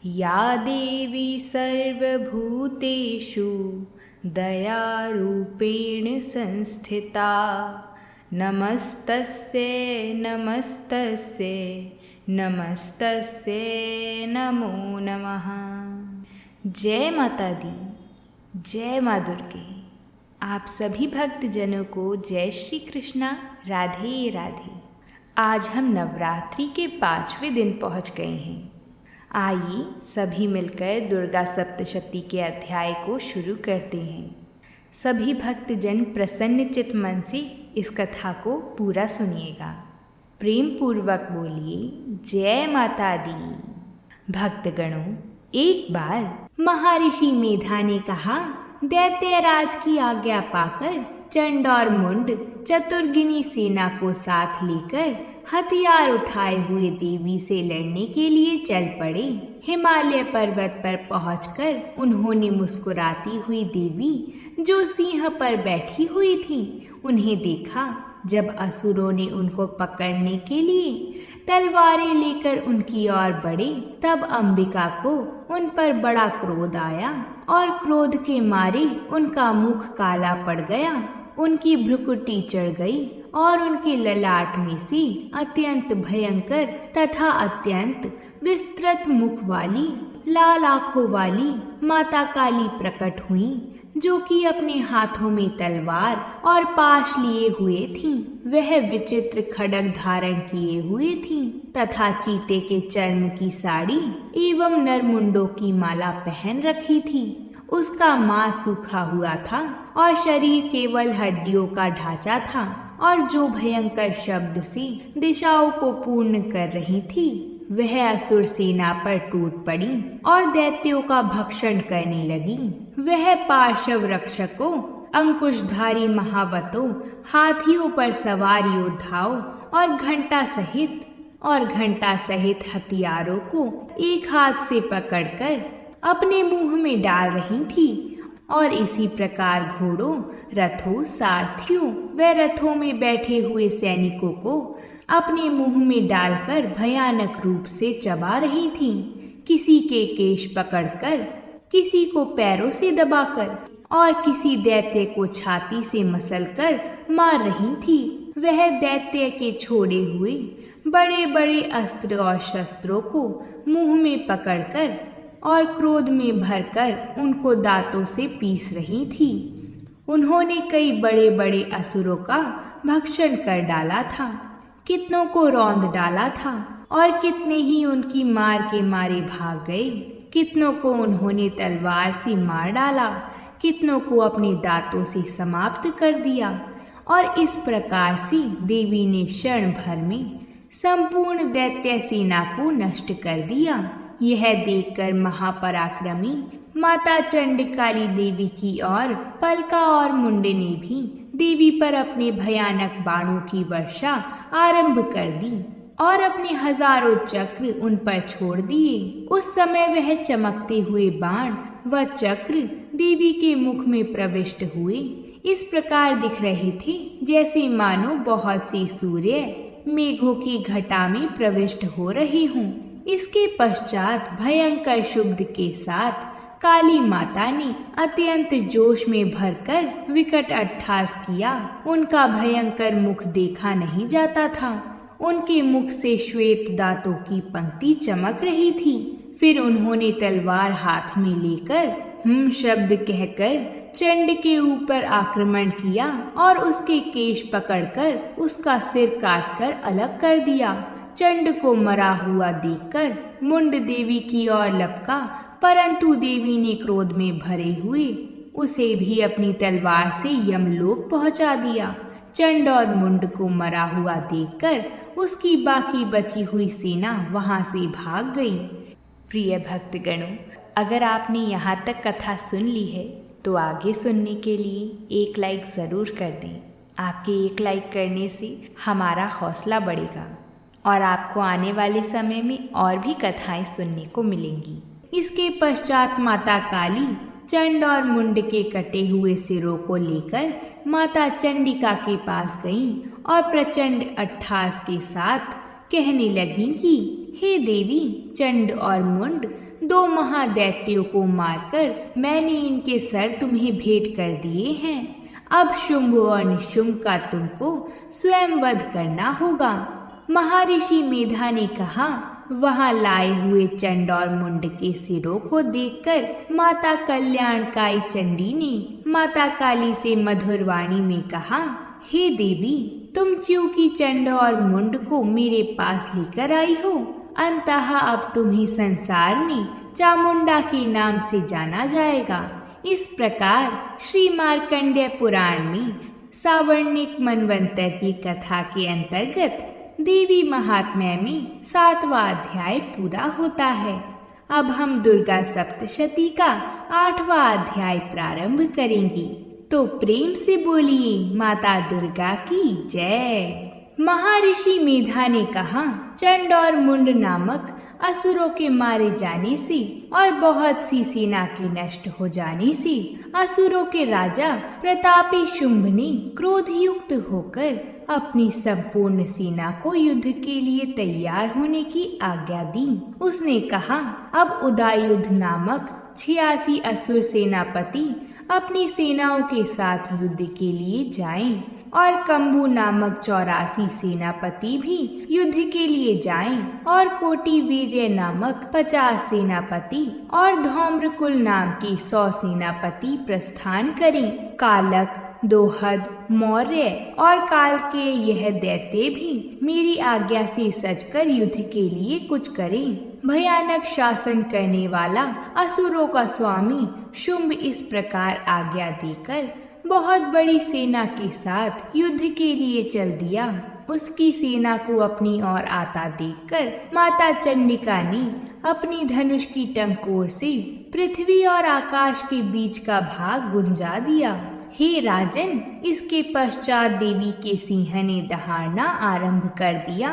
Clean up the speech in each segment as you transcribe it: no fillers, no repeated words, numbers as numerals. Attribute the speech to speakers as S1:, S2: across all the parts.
S1: या देवी सर्वभूतेषु दयारूपेण संस्थिता नमस्तस्यै नमस्तस्यै नमस्तस्यै नमो नमः। जय माता दी, जय माँ दुर्गे। आप सभी भक्तजनों को जय श्री कृष्णा, राधे राधे। आज हम नवरात्रि के 5वें दिन पहुँच गए हैं। आइए सभी मिलकर दुर्गा सप्तशती के अध्याय को शुरू करते हैं। सभी भक्तजन प्रसन्नचित मन से इस कथा को पूरा सुनिएगा। प्रेम पूर्वक बोलिए जय माता दी। भक्तगणों, एक बार महर्षि मेधा ने कहा, दैत्यराज की आज्ञा पाकर चंड और मुंड चतुर्गिनी सेना को साथ लेकर हथियार उठाए हुए देवी से लड़ने के लिए चल पड़े। हिमालय पर्वत पर पहुंचकर उन्होंने मुस्कुराती हुई देवी जो सिंह पर बैठी हुई थी उन्हें देखा। जब असुरों ने उनको पकड़ने के लिए तलवारें लेकर उनकी ओर बढ़े, तब अंबिका को उन पर बड़ा क्रोध आया और क्रोध के मारे उनका मुख काला पड़ गया, उनकी भ्रुकुटी चढ़ गई और उनके ललाट में से अत्यंत भयंकर तथा अत्यंत विस्तृत मुख वाली लाल आंखों वाली माता काली प्रकट हुई, जो कि अपने हाथों में तलवार और पाश लिए हुए थीं। वह विचित्र खड्ग धारण किए हुए थीं तथा चीते के चर्म की साड़ी एवं नरमुंडों की माला पहन रखी थी। उसका मांस सूखा हुआ था और शरीर केवल हड्डियों का ढांचा था, और जो भयंकर शब्द से दिशाओं को पूर्ण कर रही थी, वह असुर सेना पर टूट पड़ी और दैत्यों का भक्षण करने लगी। वह पार्श्व रक्षकों, अंकुशधारी महावतों, हाथियों पर सवार योद्धाओं और घंटा सहित हथियारों को एक हाथ से पकड़कर अपने मुंह में डाल रही थी, और इसी प्रकार घोड़ों, रथों, सारथियों व रथों में बैठे हुए सैनिकों को अपने मुंह में डालकर भयानक रूप से चबा रही थी। किसी के केश पकड़कर, किसी को पैरों से दबाकर और किसी दैत्य को छाती से मसलकर मार रही थी। वह दैत्य के छोड़े हुए बड़े बड़े अस्त्र और शस्त्रों को मुंह में पकड़कर और क्रोध में भरकर उनको दांतों से पीस रही थी। उन्होंने कई बड़े बड़े असुरों का भक्षण कर डाला था, कितनों को रौंद डाला था और कितने ही उनकी मार के मारे भाग गए। कितनों को उन्होंने तलवार से मार डाला, कितनों को अपने दांतों से समाप्त कर दिया, और इस प्रकार से देवी ने क्षण भर में संपूर्ण दैत्य सेना को नष्ट कर दिया। यह देखकर महापराक्रमी माता चंडकाली देवी की ओर पलका और मुंड ने भी देवी पर अपने भयानक बाणों की वर्षा आरंभ कर दी और अपने हजारों चक्र उन पर छोड़ दिए। उस समय वह चमकते हुए बाण व चक्र देवी के मुख में प्रविष्ट हुए इस प्रकार दिख रहे थे जैसे मानो बहुत से सूर्य मेघों की घटा में प्रविष्ट हो रहे हों। इसके पश्चात भयंकर शब्द के साथ काली माता ने अत्यंत जोश में भरकर विकट अट्टहास किया। उनका भयंकर मुख देखा नहीं जाता था, उनके मुख से श्वेत दांतों की पंक्ति चमक रही थी। फिर उन्होंने तलवार हाथ में लेकर शब्द कहकर चंड के ऊपर आक्रमण किया और उसके केश पकड़कर उसका सिर काटकर अलग कर दिया। चंड को मरा हुआ देखकर मुंड देवी की ओर लपका, परंतु देवी ने क्रोध में भरे हुए उसे भी अपनी तलवार से यमलोक पहुंचा दिया। चंड और मुंड को मरा हुआ देखकर उसकी बाकी बची हुई सेना वहां से भाग गई। प्रिय भक्तगणों, अगर आपने यहाँ तक कथा सुन ली है तो आगे सुनने के लिए एक लाइक ज़रूर कर दें। आपके एक लाइक करने से हमारा हौसला बढ़ेगा और आपको आने वाले समय में और भी कथाएं सुनने को मिलेंगी। इसके पश्चात माता काली चंड और मुंड के कटे हुए सिरों को लेकर माता चंडिका के पास गईं और प्रचंड अट्टहास के साथ कहने लगी कि हे देवी, चंड और मुंड, दो महादैत्यों को मारकर मैंने इनके सर तुम्हें भेंट कर दिए हैं। अब शुंभ और निशुंभ का तुमको स्वयं वध करना होगा। महर्षि मेधा ने कहा। वहां लाए हुए चंड और मुंड के सिरों को देखकर माता कल्याणकाई चंडी ने माता काली से मधुर वाणी में कहा, हे देवी, तुम च्योंकि चंड और मुंड को मेरे पास लेकर आई हो, अंततः अब तुम्हें संसार में चामुंडा के नाम से जाना जाएगा। इस प्रकार श्री मार्कंडेय पुराण में सावर्णिक मनवंतर की कथा के अंतर्गत देवी महात्म्य में 7वां अध्याय पूरा होता है। अब हम दुर्गा सप्तशती का 8वां अध्याय प्रारंभ करेंगे। तो प्रेम से बोलिए माता दुर्गा की जय। महर्षि मेधा ने कहा, चंड और मुंड नामक असुरों के मारे जाने से और बहुत सी सेना के नष्ट हो जाने से असुरों के राजा प्रतापी शुंभ ने क्रोध युक्त होकर अपनी संपूर्ण सेना को युद्ध के लिए तैयार होने की आज्ञा दी। उसने कहा, अब उदयुद्ध नामक 86 असुर सेनापति अपनी सेनाओं के साथ युद्ध के लिए जाएं और कंबू नामक 84 सेनापति भी युद्ध के लिए जाएं और कोटि वीर्य नामक 50 सेनापति और धौम्रकुल नाम के 100 सेनापति प्रस्थान करें। कालक, दोहद, मौर्य और काल के यह दैत्य भी मेरी आज्ञा से सजकर युद्ध के लिए कुछ करें। भयानक शासन करने वाला असुरों का स्वामी शुंभ इस प्रकार आज्ञा देकर बहुत बड़ी सेना के साथ युद्ध के लिए चल दिया। उसकी सेना को अपनी ओर आता देखकर माता चंडिका ने अपनी धनुष की टंकोर से पृथ्वी और आकाश के बीच का भाग गुंजा दिया। हे राजन, इसके पश्चात देवी के सिंह ने दहाड़ना आरंभ कर दिया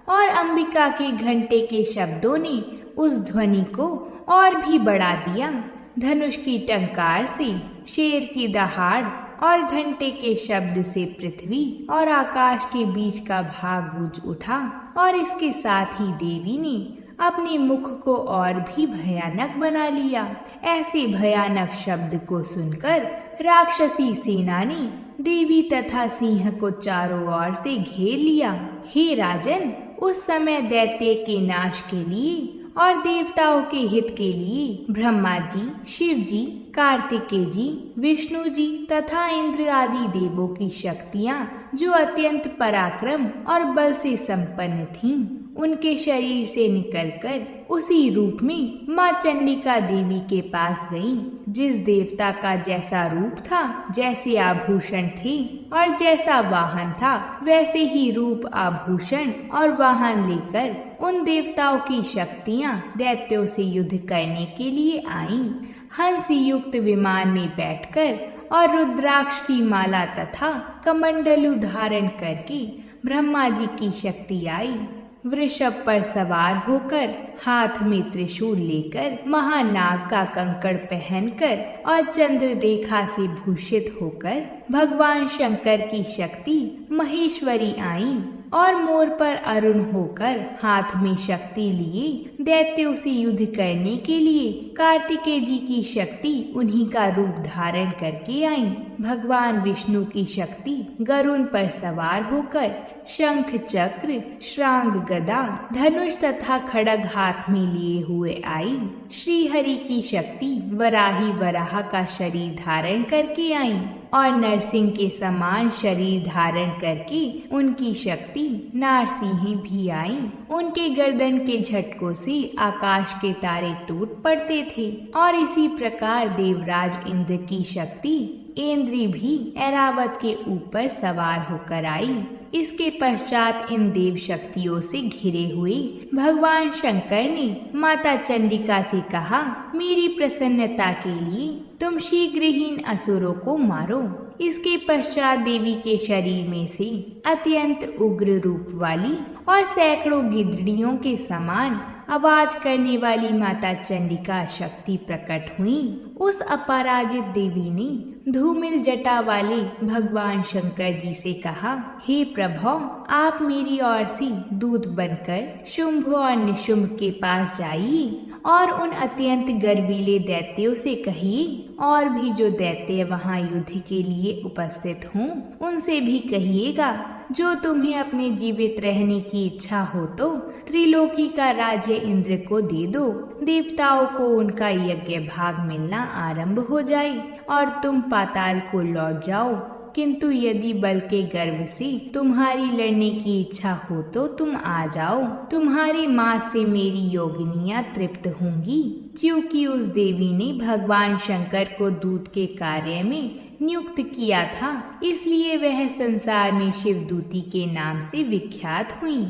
S1: और अंबिका के घंटे के शब्दों ने उस ध्वनि को और भी बढ़ा दिया। धनुष की टंकार से शेर की दहाड़ और घंटे के शब्द से पृथ्वी और आकाश के बीच का भाग गूंज उठा और इसके साथ ही देवी ने अपने मुख को और भी भयानक बना लिया। ऐसे भयानक शब्द को सुनकर राक्षसी सेना ने देवी तथा सिंह को चारों ओर से घेर लिया। हे राजन, उस समय दैत्य के नाश के लिए और देवताओं के हित के लिए ब्रह्मा जी, शिव जी, कार्तिकेय जी, विष्णु जी तथा इंद्र आदि देवों की शक्तियाँ जो अत्यंत पराक्रम और बल से संपन्न थीं, उनके शरीर से निकलकर उसी रूप में माँ चंडिका देवी के पास गईं। जिस देवता का जैसा रूप था, जैसे आभूषण थे और जैसा वाहन था, वैसे ही रूप, आभूषण और वाहन लेकर उन देवताओं की शक्तियाँ दैत्यों से युद्ध करने के लिए आईं। हंस युक्त विमान में बैठकर और रुद्राक्ष की माला तथा कमंडलु धारण करके ब्रह्मा जी की शक्ति आई। वृषभ पर सवार होकर, हाथ में त्रिशूल लेकर, महानाग का कंकड़ पहनकर और चंद्र रेखा से भूषित होकर भगवान शंकर की शक्ति महेश्वरी आई और मोर पर अरुण होकर हाथ में शक्ति लिए दैत्यों से युद्ध करने के लिए कार्तिकेय जी की शक्ति उन्हीं का रूप धारण करके आई। भगवान विष्णु की शक्ति गरुड़ पर सवार होकर शंख, चक्र, श्रांग, गदा, धनुष तथा खड्ग हाथ में लिए हुए आई। श्री हरि की शक्ति वराही वराह का शरीर धारण करके आई और नरसिंह के समान शरीर धारण करके उनकी शक्ति नारसिंह भी आई। उनके गर्दन के झटकों से आकाश के तारे टूट पड़ते थे और इसी प्रकार देवराज इंद्र की शक्ति इंद्री भी ऐरावत के ऊपर सवार होकर आई। इसके पश्चात इन देव शक्तियों से घिरे हुए भगवान शंकर ने माता चंडिका से कहा, मेरी प्रसन्नता के लिए तुम शीघ्र ही इन असुरों को मारो। इसके पश्चात देवी के शरीर में से अत्यंत उग्र रूप वाली और सैकड़ों गिद्धड़ियों के समान आवाज करने वाली माता चंडिका शक्ति प्रकट हुई। उस अपराजित देवी ने धूमिल जटा वाले भगवान शंकर जी से कहा, हे प्रभु, आप मेरी ओर से दूत बनकर शुंभ और निशुंभ के पास जाइए और उन अत्यंत गर्वीले दैत्यों से कहिए, और भी जो दैत्य वहां युद्ध के लिए उपस्थित हों उनसे भी कहिएगा, जो तुम्हें अपने जीवित रहने की इच्छा हो तो त्रिलोकी का राज्य इंद्र को दे दो। देवताओं को उनका यज्ञ भाग मिलना आरंभ हो जाए और तुम पाताल को लौट जाओ। किंतु यदि बल के गर्व से तुम्हारी लड़ने की इच्छा हो तो तुम आ जाओ। तुम्हारे मांस से मेरी योगिनियां तृप्त होंगी। क्योंकि उस देवी ने भगवान शंकर को दूत के कार्य में नियुक्त किया था, इसलिए वह संसार में शिवदूती के नाम से विख्यात हुई।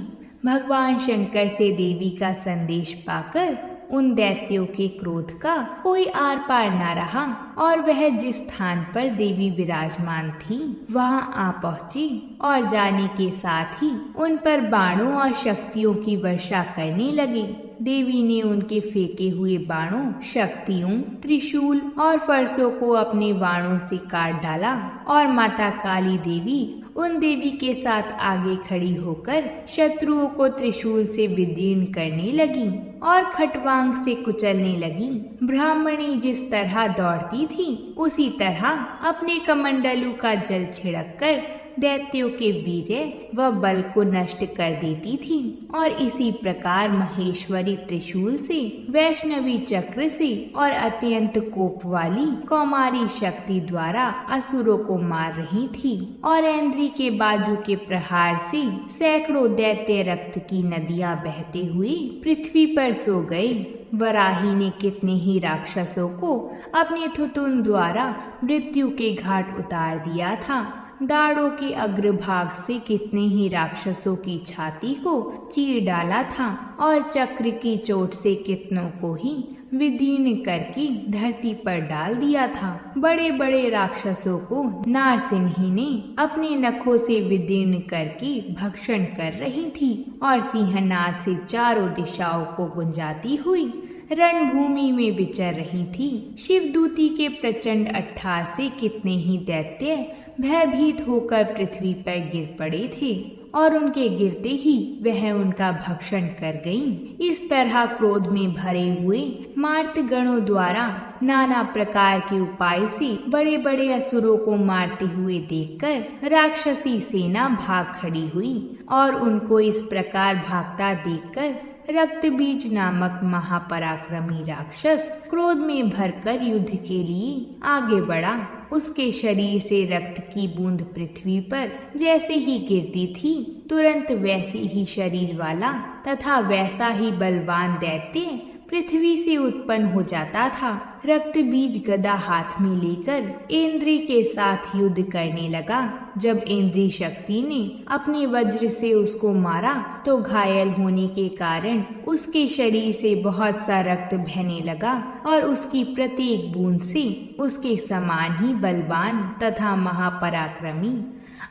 S1: भगवान शंकर से देवी का संदेश पाकर उन दैत्यों के क्रोध का कोई आर पार न रहा और वह जिस स्थान पर देवी विराजमान थी वहां आ पहुंची और जाने के साथ ही उन पर बाणों और शक्तियों की वर्षा करने लगी। देवी ने उनके फेंके हुए बाणों, शक्तियों, त्रिशूल और फरसों को अपने बाणों से काट डाला और माता काली देवी उन देवी के साथ आगे खड़ी होकर शत्रुओं को त्रिशूल से विदीर्ण करने लगी और खटवांग से कुचलने लगी। ब्राह्मणी जिस तरह दौड़ती थी उसी तरह अपने कमंडलू का जल छिड़क कर दैत्यों के वीर्य व बल को नष्ट कर देती थी और इसी प्रकार महेश्वरी त्रिशूल से, वैष्णवी चक्र से और अत्यंत कोप वाली कौमारी शक्ति द्वारा असुरों को मार रही थी और ऐन्द्री के बाजू के प्रहार से सैकड़ों दैत्य रक्त की नदियां बहते हुए पृथ्वी पर सो गए। वराही ने कितने ही राक्षसों को अपने थुतुन द्वारा मृत्यु के घाट उतार दिया था। दाढ़ों के अग्रभाग से कितने ही राक्षसों की छाती को चीर डाला था और चक्र की चोट से कितनों को ही विदीर्ण करके धरती पर डाल दिया था। बड़े बड़े राक्षसों को नारसिंही ने अपने नखों से विदीर्ण करके भक्षण कर रही थी और सिंहनाद से चारों दिशाओं को गुंजाती हुई रणभूमि में विचर रही थी। शिवदूती के प्रचंड अट्टहास से कितने ही दैत्य भयभीत होकर पृथ्वी पर गिर पड़े थे और उनके गिरते ही वह उनका भक्षण कर गईं। इस तरह क्रोध में भरे हुए मार्तगणों द्वारा नाना प्रकार के उपाय से बड़े बड़े असुरों को मारते हुए देखकर राक्षसी सेना भाग खड़ी हुई और उनको इस प्रकार भागता देखकर रक्तबीज नामक महापराक्रमी राक्षस क्रोध में भरकर युद्ध के लिए आगे बढ़ा। उसके शरीर से रक्त की बूंद पृथ्वी पर जैसे ही गिरती थी तुरंत वैसे ही शरीर वाला तथा वैसा ही बलवान दैत्य पृथ्वी से उत्पन्न हो जाता था। रक्त बीज गदा हाथ में लेकर ऐन्द्री के साथ युद्ध करने लगा। जब ऐन्द्री शक्ति ने अपने वज्र से उसको मारा तो घायल होने के कारण उसके शरीर से बहुत सा रक्त बहने लगा और उसकी प्रत्येक बूंद से उसके समान ही बलवान तथा महापराक्रमी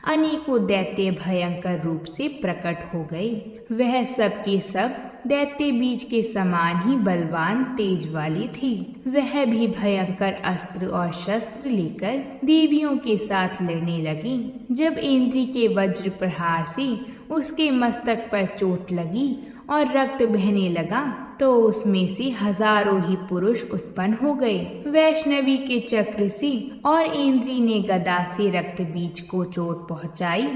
S1: अनेकों दैत्य भयंकर रूप से प्रकट हो गए। वह सब के सब दैत्य बीज के समान ही बलवान तेज वाले थे। वह भी भयंकर अस्त्र और शस्त्र लेकर देवियों के साथ लड़ने लगी। जब ऐन्द्री के वज्र प्रहार से उसके मस्तक पर चोट लगी और रक्त बहने लगा तो उसमें से हजारों ही पुरुष उत्पन्न हो गए। वैष्णवी के चक्र से और ऐन्द्री ने गदा से रक्त बीज को चोट पहुंचाई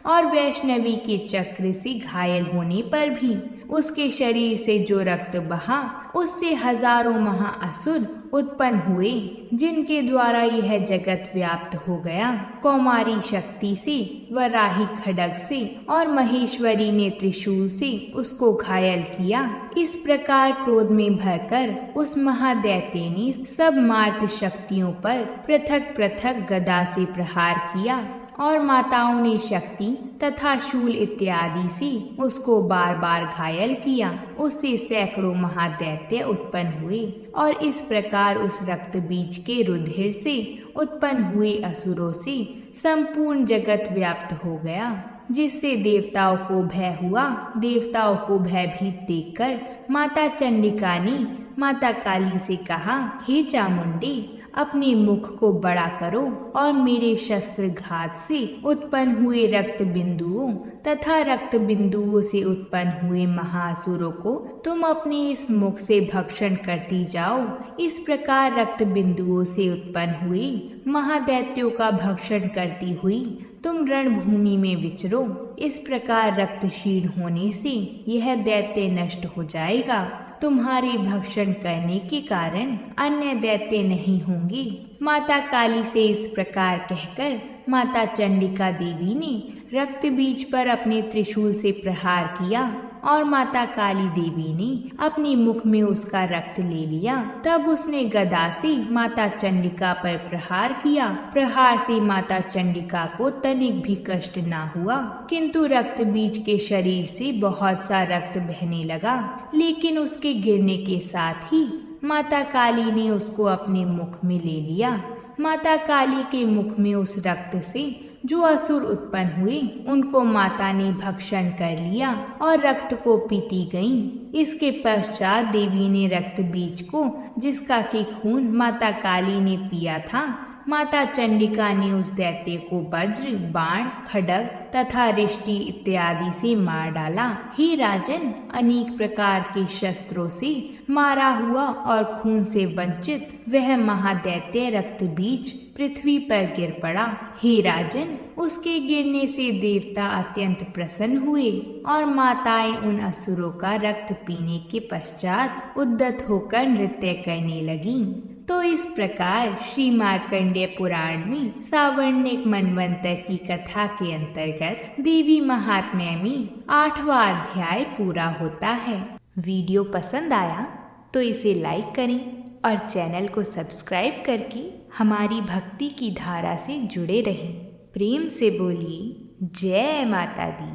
S1: और वैष्णवी के चक्र से घायल होने पर भी उसके शरीर से जो रक्त बहा उससे हजारों महाअसुर उत्पन्न हुए जिनके द्वारा यह जगत व्याप्त हो गया। कौमारी शक्ति से, वराही खड्ग से और महेश्वरी ने त्रिशूल से उसको घायल किया। इस प्रकार क्रोध में भरकर उस महादैत्य ने सब मार्त शक्तियों पर पृथक पृथक गदा से प्रहार किया और माताओं ने शक्ति तथा शूल इत्यादि से उसको बार बार घायल किया। उससे सैकड़ों महादैत्य उत्पन्न हुए और इस प्रकार उस रक्त बीज के रुधिर से उत्पन्न हुए असुरों से संपूर्ण जगत व्याप्त हो गया, जिससे देवताओं को भय हुआ। देवताओं को भयभीत देखकर माता चंडिका ने माता काली से कहा, हे चामुंडे, अपने मुख को बड़ा करो और मेरे शस्त्र घात से उत्पन्न हुए रक्त बिंदुओं तथा रक्त बिंदुओं से उत्पन्न हुए महासुरों को तुम अपने इस मुख से भक्षण करती जाओ। इस प्रकार रक्त बिंदुओं से उत्पन्न हुए महादैत्यों का भक्षण करती हुई तुम रणभूमि में विचरो। इस प्रकार रक्त क्षीण होने से यह दैत्य नष्ट हो जाएगा। तुम्हारे भक्षण करने के कारण अन्य दैत्य नहीं होंगे। माता काली से इस प्रकार कहकर माता चंडिका देवी ने रक्त बीज पर अपने त्रिशूल से प्रहार किया और माता काली देवी ने अपने मुख में उसका रक्त ले लिया। तब उसने गदा से माता चंडिका पर प्रहार किया। प्रहार से माता चंडिका को तनिक भी कष्ट ना हुआ, किंतु रक्त बीज के शरीर से बहुत सा रक्त बहने लगा। लेकिन उसके गिरने के साथ ही माता काली ने उसको अपने मुख में ले लिया। माता काली के मुख में उस रक्त से जो असुर उत्पन्न हुए उनको माता ने भक्षण कर लिया और रक्त को पीती गईं। इसके पश्चात देवी ने रक्त बीज को, जिसका कि खून माता काली ने पिया था, माता चंडिका ने उस दैत्य को वज्र, बाण, खड्ग तथा रिष्टि इत्यादि से मार डाला। हे राजन, अनेक प्रकार के शस्त्रों से मारा हुआ और खून से वंचित वह महादैत्य रक्त बीज पृथ्वी पर गिर पड़ा। हे राजन, उसके गिरने से देवता अत्यंत प्रसन्न हुए और माताएं उन असुरों का रक्त पीने के पश्चात उद्यत होकर नृत्य करने लगीं। तो इस प्रकार श्री मार्कंडेय पुराण में सावर्णिक मनवंतर की कथा के अंतर्गत देवी महात्म्य में 8वां अध्याय पूरा होता है। वीडियो पसंद आया तो इसे लाइक करें और चैनल को सब्सक्राइब करके हमारी भक्ति की धारा से जुड़े रहें। प्रेम से बोलिए जय माता दी।